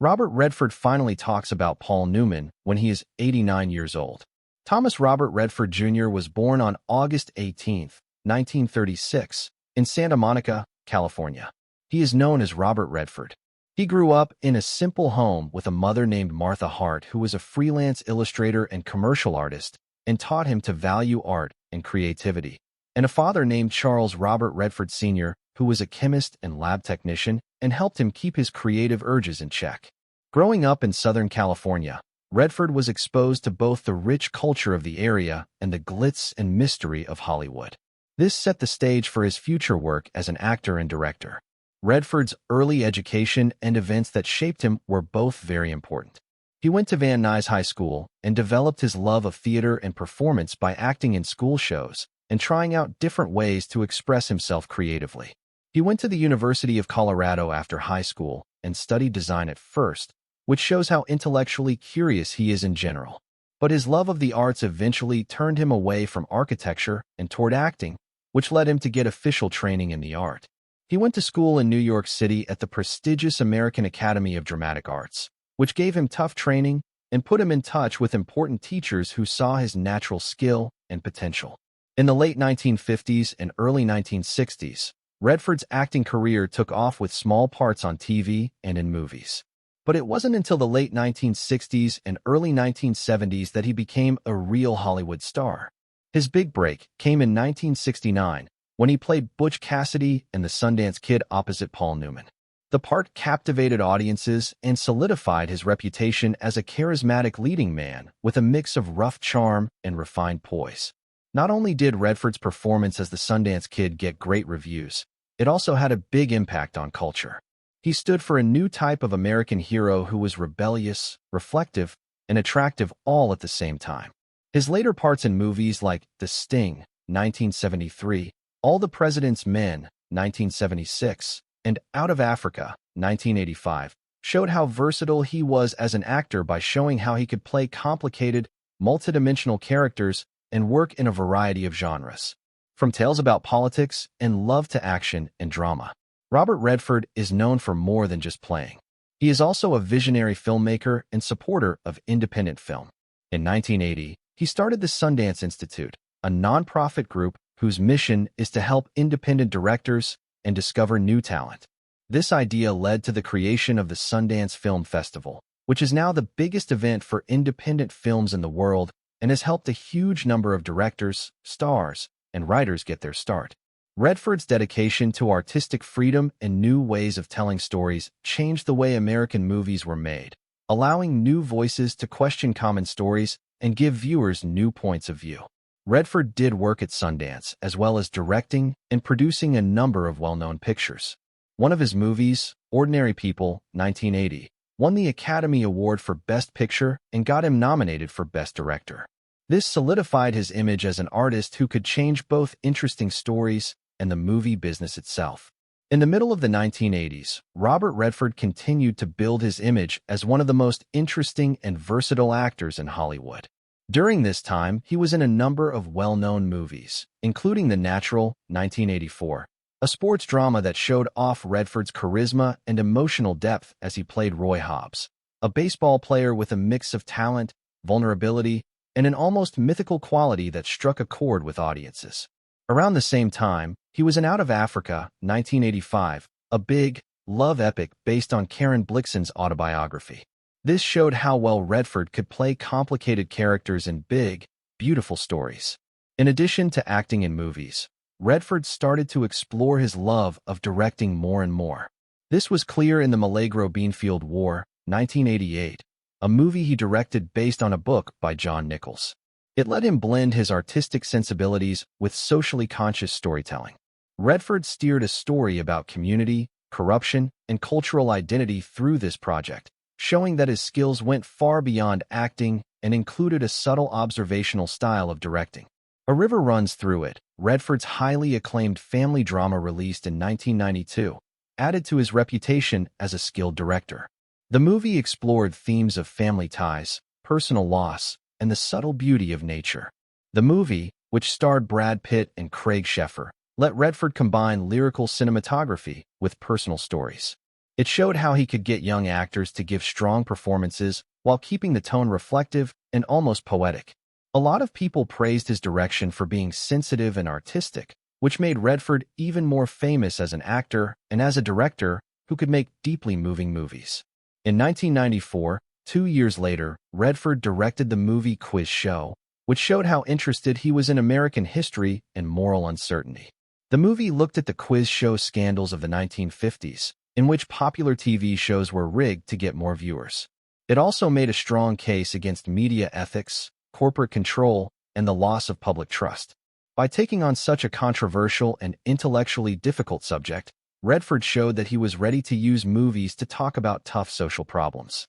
Robert Redford finally talks about Paul Newman when he is 89 years old. Thomas Robert Redford Jr. was born on August 18, 1936, in Santa Monica, California. He is known as Robert Redford. He grew up in a simple home with a mother named Martha Hart, who was a freelance illustrator and commercial artist, and taught him to value art and creativity, and a father named Charles Robert Redford Sr., who was a chemist and lab technician and helped him keep his creative urges in check. Growing up in Southern California, Redford was exposed to both the rich culture of the area and the glitz and mystery of Hollywood. This set the stage for his future work as an actor and director. Redford's early education and events that shaped him were both very important. He went to Van Nuys High School and developed his love of theater and performance by acting in school shows and trying out different ways to express himself creatively. He went to the University of Colorado after high school and studied design at first, which shows how intellectually curious he is in general. But his love of the arts eventually turned him away from architecture and toward acting, which led him to get official training in the art. He went to school in New York City at the prestigious American Academy of Dramatic Arts, which gave him tough training and put him in touch with important teachers who saw his natural skill and potential. In the late 1950s and early 1960s, Redford's acting career took off with small parts on TV and in movies. But it wasn't until the late 1960s and early 1970s that he became a real Hollywood star. His big break came in 1969 when he played Butch Cassidy in The Sundance Kid opposite Paul Newman. The part captivated audiences and solidified his reputation as a charismatic leading man with a mix of rough charm and refined poise. Not only did Redford's performance as the Sundance Kid get great reviews, it also had a big impact on culture. He stood for a new type of American hero who was rebellious, reflective, and attractive all at the same time. His later parts in movies like The Sting, 1973, All the President's Men, 1976, and Out of Africa, 1985, showed how versatile he was as an actor by showing how he could play complicated, multidimensional characters and work in a variety of genres. From tales about politics and love to action and drama, Robert Redford is known for more than just playing. He is also a visionary filmmaker and supporter of independent film. In 1980, he started the Sundance Institute, a nonprofit group whose mission is to help independent directors and discover new talent. This idea led to the creation of the Sundance Film Festival, which is now the biggest event for independent films in the world and has helped a huge number of directors, stars, and writers get their start. Redford's dedication to artistic freedom and new ways of telling stories changed the way American movies were made, allowing new voices to question common stories and give viewers new points of view. Redford did work at Sundance, as well as directing and producing a number of well-known pictures. One of his movies, Ordinary People, 1980, won the Academy Award for Best Picture and got him nominated for Best Director. This solidified his image as an artist who could change both interesting stories and the movie business itself. In the middle of the 1980s, Robert Redford continued to build his image as one of the most interesting and versatile actors in Hollywood. During this time, he was in a number of well-known movies, including The Natural, 1984, a sports drama that showed off Redford's charisma and emotional depth as he played Roy Hobbs, a baseball player with a mix of talent, vulnerability, and an almost mythical quality that struck a chord with audiences. Around the same time, he was in Out of Africa, 1985, a big, love epic based on Karen Blixen's autobiography. This showed how well Redford could play complicated characters in big, beautiful stories. In addition to acting in movies, Redford started to explore his love of directing more and more. This was clear in The Milagro Beanfield War, 1988, a movie he directed based on a book by John Nichols. It let him blend his artistic sensibilities with socially conscious storytelling. Redford steered a story about community, corruption, and cultural identity through this project, showing that his skills went far beyond acting and included a subtle observational style of directing. A River Runs Through It, Redford's highly acclaimed family drama released in 1992, added to his reputation as a skilled director. The movie explored themes of family ties, personal loss, and the subtle beauty of nature. The movie, which starred Brad Pitt and Craig Sheffer, let Redford combine lyrical cinematography with personal stories. It showed how he could get young actors to give strong performances while keeping the tone reflective and almost poetic. A lot of people praised his direction for being sensitive and artistic, which made Redford even more famous as an actor and as a director who could make deeply moving movies. In 1994, 2 years later, Redford directed the movie Quiz Show, which showed how interested he was in American history and moral uncertainty. The movie looked at the quiz show scandals of the 1950s, in which popular TV shows were rigged to get more viewers. It also made a strong case against media ethics, corporate control, and the loss of public trust. By taking on such a controversial and intellectually difficult subject, Redford showed that he was ready to use movies to talk about tough social problems.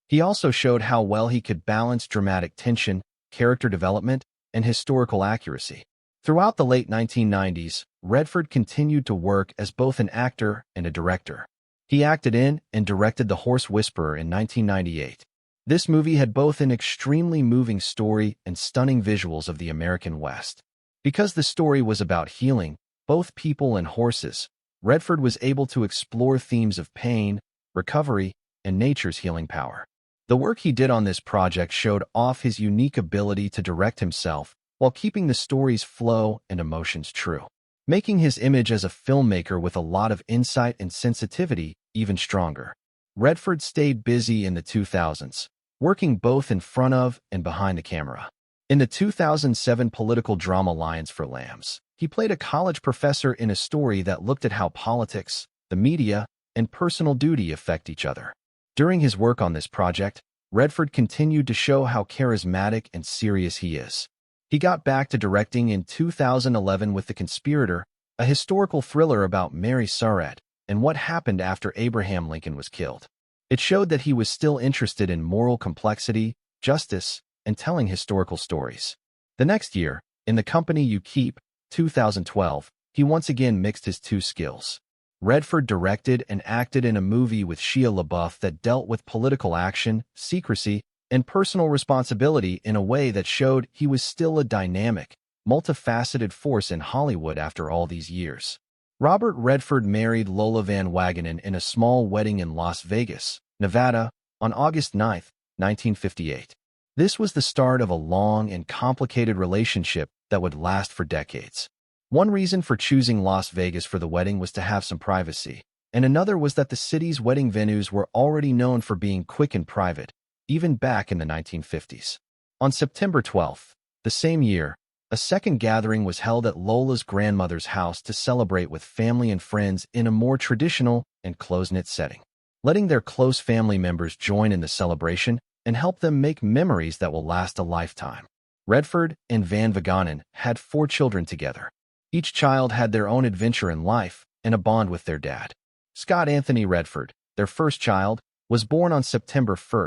He also showed how well he could balance dramatic tension, character development, and historical accuracy. Throughout the late 1990s, Redford continued to work as both an actor and a director. He acted in and directed The Horse Whisperer in 1998. This movie had both an extremely moving story and stunning visuals of the American West. Because the story was about healing, both people and horses, Redford was able to explore themes of pain, recovery, and nature's healing power. The work he did on this project showed off his unique ability to direct himself while keeping the story's flow and emotions true, making his image as a filmmaker with a lot of insight and sensitivity even stronger. Redford stayed busy in the 2000s, working both in front of and behind the camera. In the 2007 political drama Lions for Lambs, he played a college professor in a story that looked at how politics, the media, and personal duty affect each other. During his work on this project, Redford continued to show how charismatic and serious he is. He got back to directing in 2011 with The Conspirator, a historical thriller about Mary Surratt and what happened after Abraham Lincoln was killed. It showed that he was still interested in moral complexity, justice, and telling historical stories. The next year, in The Company You Keep, 2012, he once again mixed his two skills. Redford directed and acted in a movie with Shia LaBeouf that dealt with political action, secrecy, and personal responsibility in a way that showed he was still a dynamic, multifaceted force in Hollywood after all these years. Robert Redford married Lola Van Wagenen in a small wedding in Las Vegas, Nevada, on August 9, 1958. This was the start of a long and complicated relationship that would last for decades. One reason for choosing Las Vegas for the wedding was to have some privacy, and another was that the city's wedding venues were already known for being quick and private, even back in the 1950s. On September 12, the same year, a second gathering was held at Lola's grandmother's house to celebrate with family and friends in a more traditional and close-knit setting, letting their close family members join in the celebration and help them make memories that will last a lifetime. Redford and Van Wagenen had 4 children together. Each child had their own adventure in life and a bond with their dad. Scott Anthony Redford, their first child, was born on September 1,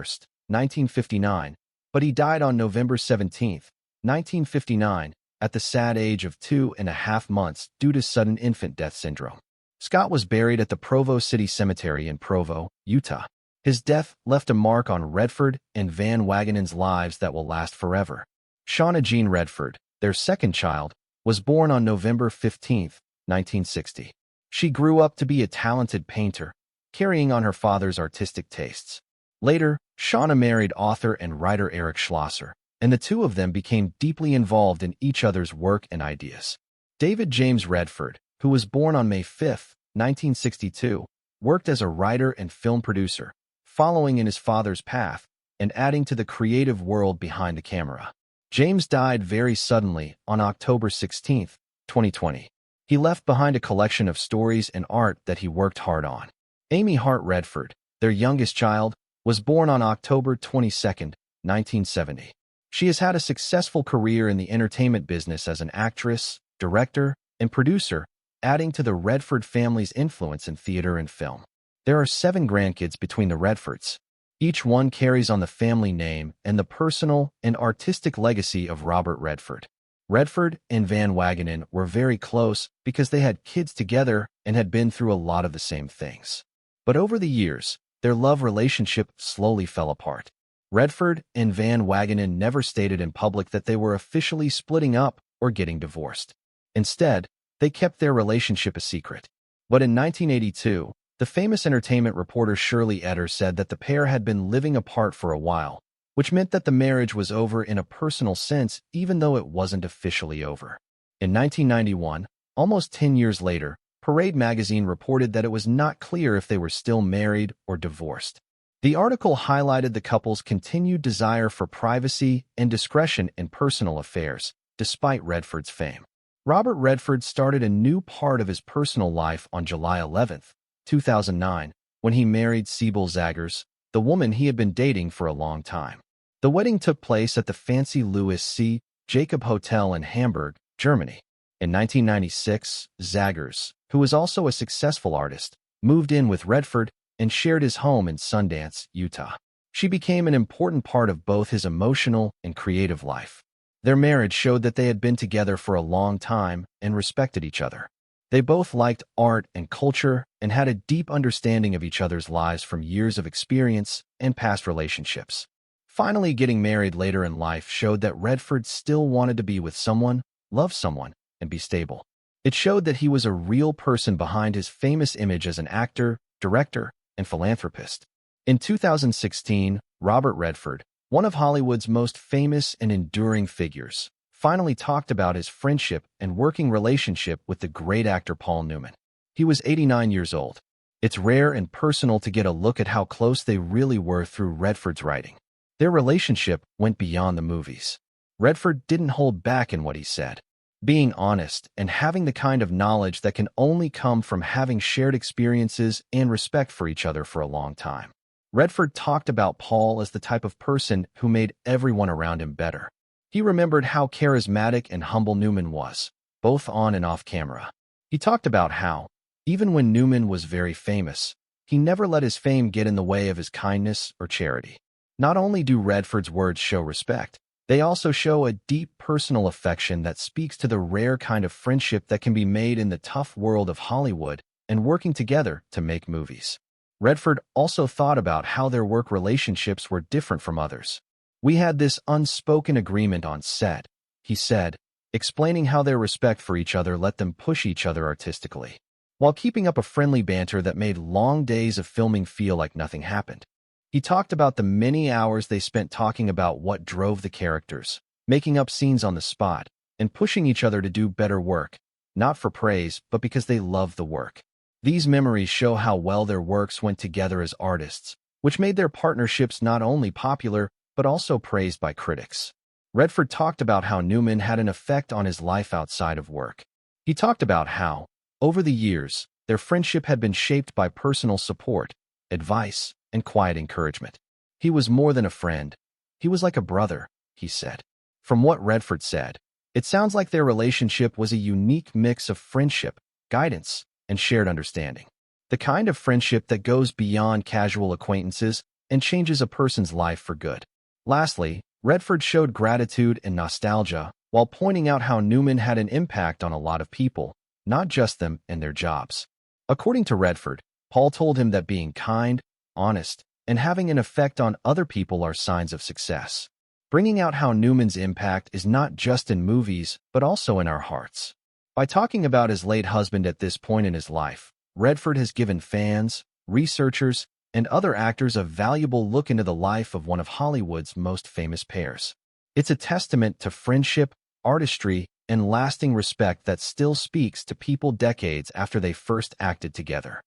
1959, but he died on November 17, 1959, at the sad age of 2.5 months due to sudden infant death syndrome. Scott was buried at the Provo City Cemetery in Provo, Utah. His death left a mark on Redford and Van Wagenen's lives that will last forever. Shauna Jean Redford, their second child, was born on November 15, 1960. She grew up to be a talented painter, carrying on her father's artistic tastes. Later, Shauna married author and writer Eric Schlosser, and the two of them became deeply involved in each other's work and ideas. David James Redford, who was born on May 5, 1962, worked as a writer and film producer, following in his father's path and adding to the creative world behind the camera. James died very suddenly on October 16, 2020. He left behind a collection of stories and art that he worked hard on. Amy Hart Redford, their youngest child, was born on October 22, 1970. She has had a successful career in the entertainment business as an actress, director, and producer, adding to the Redford family's influence in theater and film. There are 7 grandkids between the Redfords. Each one carries on the family name and the personal and artistic legacy of Robert Redford. Redford and Van Wagenen were very close because they had kids together and had been through a lot of the same things. But over the years, their love relationship slowly fell apart. Redford and Van Wagenen never stated in public that they were officially splitting up or getting divorced. Instead, they kept their relationship a secret. But in 1982, The famous entertainment reporter Shirley Eder said that the pair had been living apart for a while, which meant that the marriage was over in a personal sense even though it wasn't officially over. In 1991, almost 10 years later, Parade magazine reported that it was not clear if they were still married or divorced. The article highlighted the couple's continued desire for privacy and discretion in personal affairs, despite Redford's fame. Robert Redford started a new part of his personal life on July 11, 2009, when he married Sibyl Zaggers, the woman he had been dating for a long time. The wedding took place at the fancy Louis C. Jacob Hotel in Hamburg, Germany. In 1996, Zaggers, who was also a successful artist, moved in with Redford and shared his home in Sundance, Utah. She became an important part of both his emotional and creative life. Their marriage showed that they had been together for a long time and respected each other. They both liked art and culture and had a deep understanding of each other's lives from years of experience and past relationships. Finally, getting married later in life showed that Redford still wanted to be with someone, love someone, and be stable. It showed that he was a real person behind his famous image as an actor, director, and philanthropist. In 2016, Robert Redford, one of Hollywood's most famous and enduring figures, finally talked about his friendship and working relationship with the great actor Paul Newman. He was 89 years old. It's rare and personal to get a look at how close they really were through Redford's writing. Their relationship went beyond the movies. Redford didn't hold back in what he said, being honest and having the kind of knowledge that can only come from having shared experiences and respect for each other for a long time. Redford talked about Paul as the type of person who made everyone around him better. He remembered how charismatic and humble Newman was, both on and off camera. He talked about how, even when Newman was very famous, he never let his fame get in the way of his kindness or charity. Not only do Redford's words show respect, they also show a deep personal affection that speaks to the rare kind of friendship that can be made in the tough world of Hollywood and working together to make movies. Redford also thought about how their work relationships were different from others. "We had this unspoken agreement on set," he said, explaining how their respect for each other let them push each other artistically, while keeping up a friendly banter that made long days of filming feel like nothing happened. He talked about the many hours they spent talking about what drove the characters, making up scenes on the spot, and pushing each other to do better work, not for praise, but because they loved the work. These memories show how well their works went together as artists, which made their partnerships not only popular, but also praised by critics. Redford talked about how Newman had an effect on his life outside of work. He talked about how, over the years, their friendship had been shaped by personal support, advice, and quiet encouragement. He was more than a friend. He was like a brother, he said. From what Redford said, it sounds like their relationship was a unique mix of friendship, guidance, and shared understanding. The kind of friendship that goes beyond casual acquaintances and changes a person's life for good. Lastly, Redford showed gratitude and nostalgia while pointing out how Newman had an impact on a lot of people, not just them and their jobs. According to Redford, Paul told him that being kind, honest, and having an effect on other people are signs of success, bringing out how Newman's impact is not just in movies, but also in our hearts. By talking about his late husband at this point in his life, Redford has given fans, researchers, and other actors a valuable look into the life of one of Hollywood's most famous pairs. It's a testament to friendship, artistry, and lasting respect that still speaks to people decades after they first acted together.